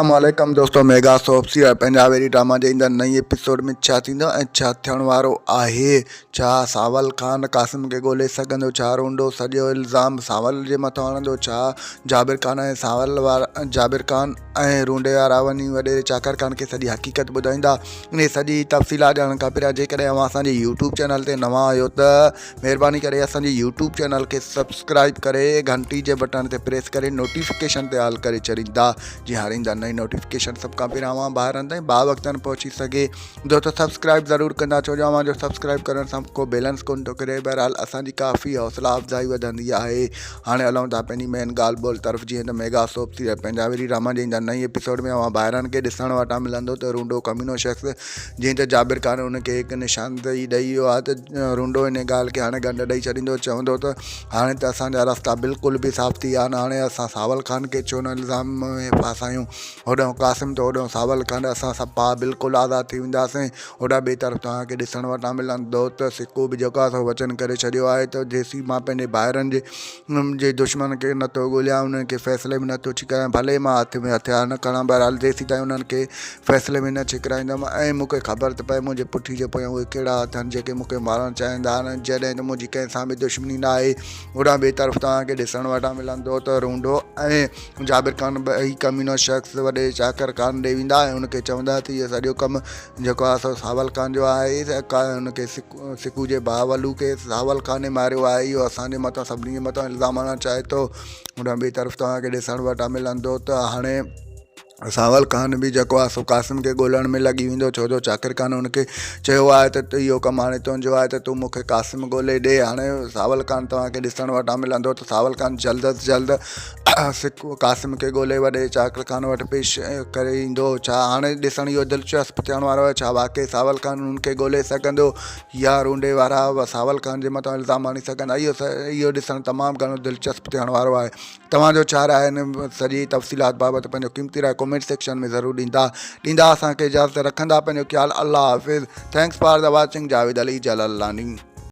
अस्सलामुअलैकुम दोस्तों, मेगा सोप्सी और पंजाबी ड्रामा जे ईंदड़ नई एपिसोड में छा थींदो ऐं छा थियण वारो आहे। छा सावल खान कासिम खे ॻोल्हे सघंदो? छा रूंडो सॼो इल्ज़ाम सावल जे मथां हणंदो? छा जाबिर खान ऐं रूंडे वारा वञी वॾेरे चाकर खान खे सॼी हक़ीक़त ॿुधाईंदा? इन सॼी तफ़सीलात ॼाणण खां पहिरियां जेकॾहिं अव्हां असांजे यूट्यूब चैनल ते नवां आहियो त महिरबानी करे असांजे यूट्यूब चैनल खे सब्सक्राइब करे घंटी जे बटन ते प्रेस करे नोटिफिकेशन ते ऑल करे छॾींदा, जी हाणे ईंदा नई नोटिफिकेशन सब का पहिरियां अवां ॿाहिरि ताईं वक़्तनि पहुची सके। दोस्तों सब्सक्राइब ज़रूर कंदा, छो जो अवां जो सब्सक्राइब करण सां को बैलेंस कोन थो करे। बहरहाल असांजी काफ़ी हौसला अफ़जाई वधंदी आहे। हाणे हलूं था पंहिंजी मेन ॻाल्हि ॿोल तरफ़। जीअं त mega soap serial Punjabi drama जे ईंदा नई एपिसोड में अवां ॿाहिरनि खे ॾिसण वटां मिलंदो त रूंडो कमीनो शख़्स, जीअं त जाबिर खान उनखे हिकु निशानदेही ॾेई वियो आहे त रूंडो इन ॻाल्हि खे हाणे गंढ ॾेई छॾींदो, चवंदो त हाणे त असांजा रस्ता बिल्कुलु बि साफ़ थी विया आहिनि। हाणे असां सावल खान खे छो न इल्ज़ाम में फासायूं? होॾो कासिम त होॾो सावल खान, असां सभु बिल्कुलु आज़ादु थी वेंदासीं। होॾा ॿिए तरफ़ तव्हांखे ॾिसण वटां मिलंदो त सिक्को बि जेको आहे सो वचन करे छॾियो आहे त जेसीं मां पंहिंजे भाइरनि जे दुश्मन खे नथो ॻोल्हियां, उन्हनि खे फ़ैसिले में नथो छिकायां, भले मां हथ में हथियार न खणां, बहरहाल जेसीं ताईं उन्हनि खे फ़ैसिले में न छिकराईंदुमि ऐं मूंखे ख़बर त पए मुंहिंजे पुठी जे पोयां उहे कहिड़ा हथ आहिनि जेके मूंखे मारणु चाहींदा आहिनि, जॾहिं त मुंहिंजी कंहिंसां बि दुश्मनी न आहे। होॾां ॿिए तरफ़ तव्हांखे ॾिसण वटां मिलंदो त रूंडो ऐं जाबिर खान ॿई कमीनो शख़्स वॾे चाकर खान ॾे वेंदा ऐं उनखे चवंदा त इहो सॼो कमु जेको आहे सो सावल खान जो आहे। उनखे सिकू जे भाउ वलू खे सावल खान मारियो आहे, इहो असांजे मथां सभिनी जे मथां इल्ज़ाम हणणु चाहे थो। होॾां ॿिए तरफ़ तव्हांखे ॾिसण वटां मिलंदो त हाणे सावल खान बि जेको आहे सो कासिम खे ॻोल्हण में लॻी वेंदो, छो जो चाकर खान उनखे चयो आहे त इहो कमु हाणे तुंहिंजो आहे त तूं मूंखे कासिम ॻोल्हे ॾे। हाणे सावल खान तव्हांखे ॾिसण वटां मिलंदो त सावल खान जल्द अज़ जल्द सिक्को कासिम खे ॻोल्हे वॾे चाकर खान वटि पेश करे ईंदो। छा हाणे ॾिसण इहो दिलचस्प थियण वारो आहे, छा वाक़ई सावल खान उनखे ॻोल्हे सघंदो या रूंडे वारा सावल खान जे मथां इल्ज़ाम हणी सघंदा? इहो ॾिसणु तमामु घणो दिलचस्प थियण वारो आहे। तव्हांजो छा राय हिन सॼी तफ़सीलात बाबति पंहिंजो क़ीमती राय कमेंट सेक्शन में ज़रूरु ॾींदा असांखे इजाज़त रखंदा। पंहिंजो ख़्यालु, अल्लाह हाफ़िज़। Thanks for the watching. Javed Ali जलालानी।